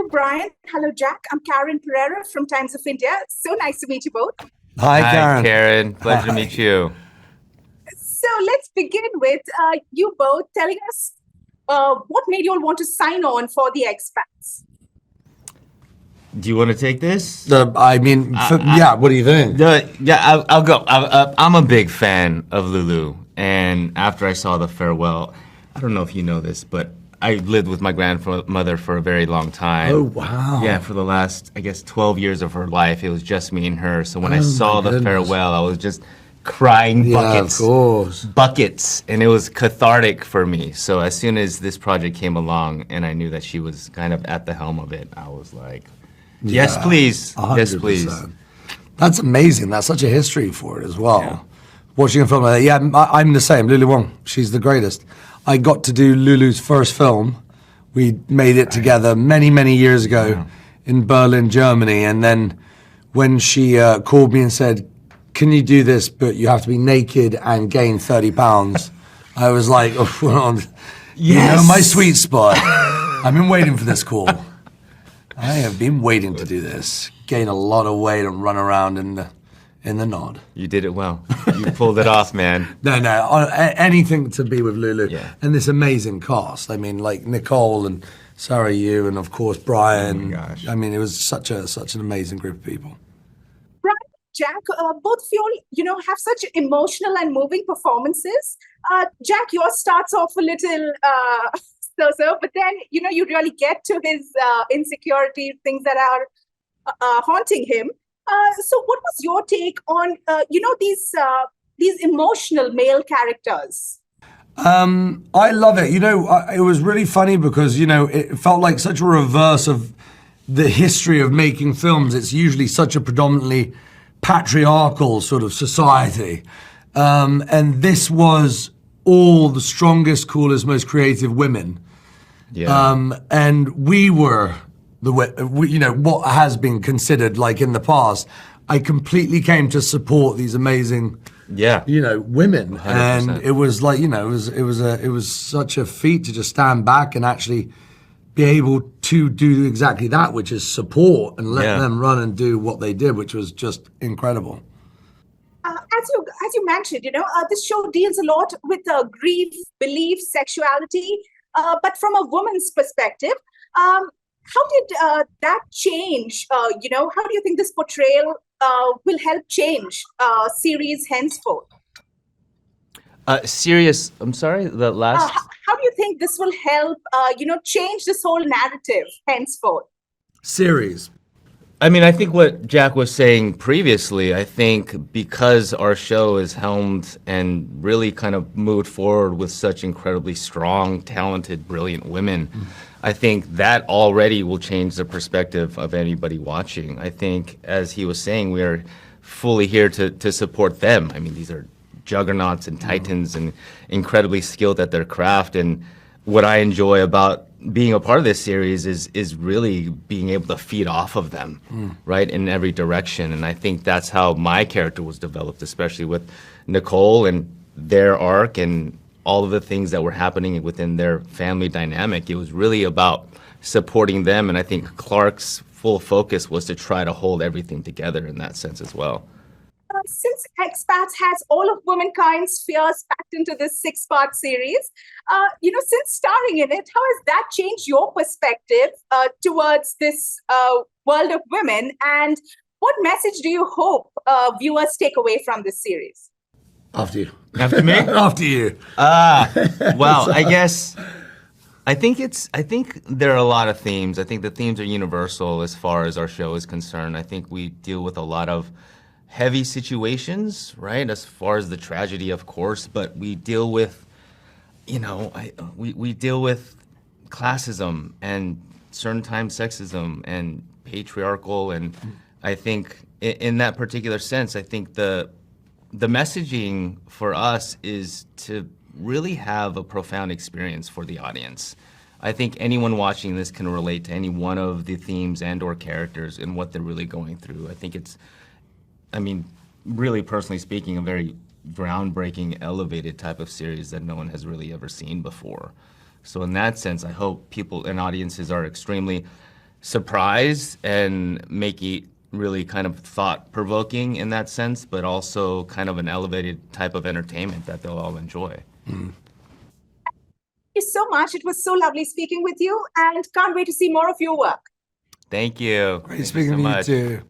Brian. Hello, Jack. I'm Karen Pereira from Times of India. So nice to meet you both. Hi, Karen. Hi, Karen. Pleasure to meet you. So let's begin with you both telling us what made you all want to sign on for the Expats. Do you want to take this? What do you think? I'll go. I'm a big fan of Lulu, and after I saw the farewell, I don't know if you know this, but I lived with my grandmother for a very long time. Oh, wow. Yeah, for the last, I guess, 12 years of her life, it was just me and her. So when I saw the farewell, I was just crying buckets. Yeah, of course. Buckets, and it was cathartic for me. So as soon as this project came along and I knew that she was kind of at the helm of it, I was like, yes, please. 100%. Yes, please. That's amazing. That's such a history for it as well. Yeah. Watching a film like that. Yeah, I'm the same. Lulu Wong, she's the greatest. I got to do Lulu's first film. We made it together many, many years ago in Berlin, Germany. And then when she called me and said, can you do this, but you have to be naked and gain 30 pounds, I was like, oh, you know my sweet spot. I've been waiting for this call. I have been waiting to do this. Gain a lot of weight and run around in the nod. You did it well. You pulled it off, man. No, anything to be with Lulu. Yeah. And this amazing cast. I mean, like Nicole and Sarayu and of course Brian. Oh my gosh. I mean, it was such an amazing group of people. Brian, Jack, both of you all, have such emotional and moving performances. Jack, yours starts off a little so, but then, you really get to his insecurity, things that are haunting him. So what was your take on, these emotional male characters? I love it. It was really funny because, it felt like such a reverse of the history of making films. It's usually such a predominantly patriarchal sort of society. And this was all the strongest, coolest, most creative women. Yeah. And we were what has been considered like in the past. I completely came to support these amazing, women, 100%. And it was like, it was such a feat to just stand back and actually be able to do exactly that, which is support and let them run and do what they did, which was just incredible. As you mentioned, this show deals a lot with grief, belief, sexuality, but from a woman's perspective. How did that change? How do you think this portrayal will help change series henceforth? I'm sorry, the last... How do you think this will help, change this whole narrative henceforth? Series. I mean, I think what Jack was saying previously, I think because our show is helmed and really kind of moved forward with such incredibly strong, talented, brilliant women, I think that already will change the perspective of anybody watching. I think, as he was saying, we are fully here to support them. I mean, these are juggernauts and titans and incredibly skilled at their craft. And what I enjoy about being a part of this series is really being able to feed off of them, right, in every direction. And I think that's how my character was developed, especially with Nicole and their arc and all of the things that were happening within their family dynamic. It was really about supporting them, and I think Clark's full focus was to try to hold everything together in that sense as well. Since Expats has all of womankind's fears packed into this 6-part series, since starring in it, how has that changed your perspective towards this world of women? And what message do you hope viewers take away from this series? After you. After me? After you. Well, I think there are a lot of themes. I think the themes are universal as far as our show is concerned. I think we deal with a lot of heavy situations, right? As far as the tragedy, of course, but we deal with, we deal with classism and certain times sexism and patriarchal. And I think in that particular sense, I think the messaging for us is to really have a profound experience for the audience. I think anyone watching this can relate to any one of the themes and or characters and what they're really going through. I think it's, really personally speaking, a very groundbreaking, elevated type of series that no one has really ever seen before. So in that sense, I hope people and audiences are extremely surprise and make it really kind of thought-provoking in that sense, but also kind of an elevated type of entertainment that they'll all enjoy. Thank you so much. It was so lovely speaking with you, and can't wait to see more of your work. Thank you. Great Thank speaking you so to you much. too.